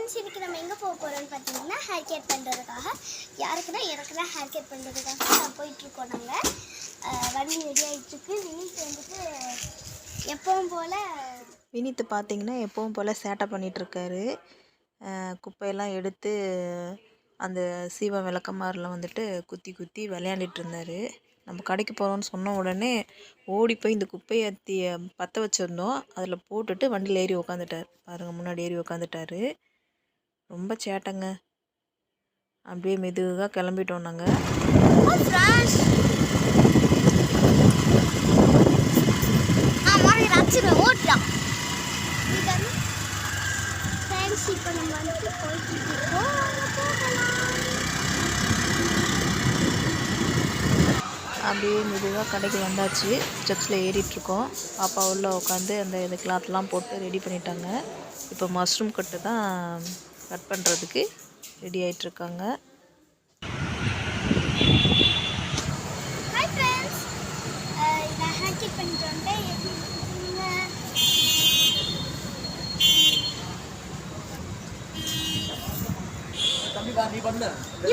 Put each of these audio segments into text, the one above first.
Friends, இன்றைக்கி நம்ம எங்கே போக போகிறோம்னு பார்த்தீங்கன்னா ஹேர் கேர் பண்ணுறதுக்காக. யாருக்குன்னா எனக்கு தான் ஹேர் கேர் பண்ணுறதுக்காக நான் போயிட்டுருக்கோம். நாங்கள் வண்டி ரெடி ஆகிட்டுருக்கு. வினீத் வந்துட்டு எப்பவும் போல் வினீத் பார்த்திங்கன்னா எப்பவும் போல் சேட்டை பண்ணிகிட்ருக்காரு. குப்பையெல்லாம் எடுத்து அந்த சீவ விளக்கமாரில் வந்துட்டு குத்தி குத்தி விளையாண்டுட்டு இருந்தார். நம்ம கடைக்கு போகிறோன்னு சொன்ன உடனே ஓடி போய் இந்த குப்பையை பற்ற வச்சுருந்தோம், அதில் போட்டுட்டு வண்டியில் ஏறி உக்காந்துட்டார். பாருங்கள், முன்னாடி ஏறி உக்காந்துட்டார். ரொம்ப சேட்டைங்க. அப்படியே மெதுவாக கிளம்பிட்டோம் நாங்கள். ஓட்டலாம். ஃப்ரெண்ட்ஸ், இப்போ நம்ம வந்துட்டு போயிட்டுருக்கோம். அப்படியே மெதுவாக கடைக்கு வந்தாச்சு. ஸ்டெப்ஸில் ஏறிட்டுருக்கோம். பாப்பா உள்ளே உட்காந்து அந்த இது கிளாத்லாம் போட்டு ரெடி பண்ணிட்டாங்க. இப்போ மஷ்ரூம் கட்டு தான் கட் பண்ணுறதுக்கு ரெடி ஆகிட்டுருக்காங்க. ஹாய் ஃப்ரெண்ட்ஸ், நான் ஹேர் கட் பண்ணிட்டு வந்தேன்.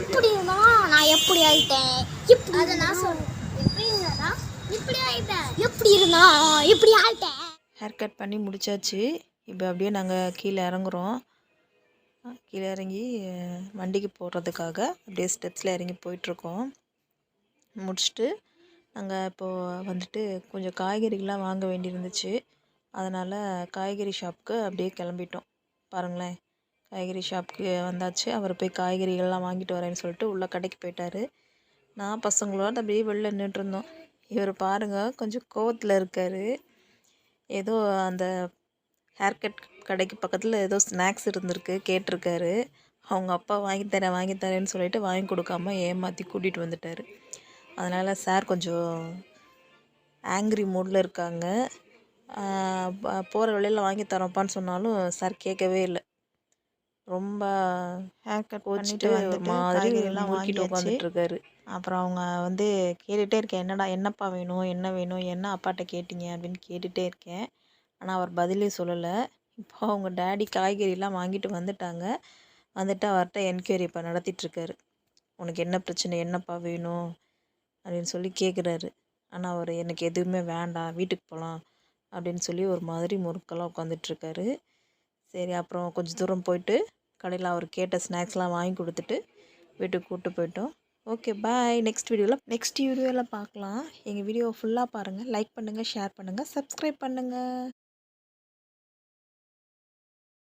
இப்படி இருந்தா நான் எப்படி ஆயிட்டேன்? இப்படி அதை நான் சொல்றேன். எப்படி இருந்தா இப்படி ஆயிட்டேன். எப்படி இருந்தா இப்படி ஆயிட்டேன். ஹேர் கட் பண்ணி முடிச்சாச்சு. இப்போ அப்படியே நாங்கள் கீழே இறங்குறோம். கீழே இறங்கி வண்டிக்கு போடுறதுக்காக அப்படியே ஸ்டெப்ஸில் இறங்கி போயிட்டுருக்கோம். முடிச்சுட்டு நாங்கள் இப்போது வந்துட்டு கொஞ்சம் காய்கறிகள்லாம் வாங்க வேண்டியிருந்துச்சு. அதனால் காய்கறி ஷாப்புக்கு அப்படியே கிளம்பிட்டோம். பாருங்களேன், காய்கறி ஷாப்புக்கு வந்தாச்சு. அவர் போய் காய்கறிகள்லாம் வாங்கிட்டு வரேன்னு சொல்லிட்டு உள்ளே கடைக்கு போயிட்டார். நான் பசங்களோட அப்படியே வெளில நின்றுருந்தோம். இவர் பாருங்கள், கொஞ்சம் கோவத்தில் இருக்கார். ஏதோ அந்த ஹேர் கட் கடைக்கு பக்கத்தில் ஏதோ ஸ்நாக்ஸ் இருந்திருக்கு, கேட்டிருக்காரு. அவங்க அப்பா வாங்கி தரேன்னு சொல்லிட்டு வாங்கி கொடுக்காம ஏமாற்றி கூட்டிகிட்டு வந்துட்டார். அதனால் சார் கொஞ்சம் ஆங்க்ரி மூடில் இருக்காங்க. போகிற வழியில் வாங்கி தரோப்பான்னு சொன்னாலும் சார் கேட்கவே இல்லை. ரொம்ப ஹேர் கட் பண்ணிட்டு வந்துட்டு காய்கறியெல்லாம் வாங்கிட்டு உட்காந்துட்ருக்காரு. அப்புறம் அவங்க வந்து கேட்டுகிட்டே இருக்கேன், என்னப்பா வேணும், என்ன வேணும், என்ன அப்பாட்ட கேட்டீங்க அப்படின்னு கேட்டுகிட்டே இருக்கேன். ஆனால் அவர் பதிலே சொல்லலை. இப்போ அவங்க டேடி காய்கறிலாம் வாங்கிட்டு வந்துட்டாங்க. வந்துட்டு அவர்கிட்ட என்கொயரி இப்போ நடத்திட்டுருக்காரு. உனக்கு என்ன பிரச்சனை, என்னப்பா வேணும் அப்படின்னு சொல்லி கேட்குறாரு. ஆனால் அவர் எனக்கு எதுவுமே வேண்டாம், வீட்டுக்கு போகலாம் அப்படின்னு சொல்லி ஒரு மாதிரி முறுக்கெல்லாம் உட்காந்துட்ருக்காரு. சரி, அப்புறம் கொஞ்சம் தூரம் போயிட்டு கடையில் அவர் கேட்ட ஸ்நாக்ஸ்லாம் வாங்கி கொடுத்துட்டு வீட்டுக்கு கூப்பிட்டு போயிட்டோம். ஓகே, பாய். நெக்ஸ்ட் வீடியோவில் பார்க்கலாம். எங்கள் வீடியோ ஃபுல்லாக பாருங்கள். லைக் பண்ணுங்கள், ஷேர் பண்ணுங்கள், சப்ஸ்கிரைப் பண்ணுங்கள்.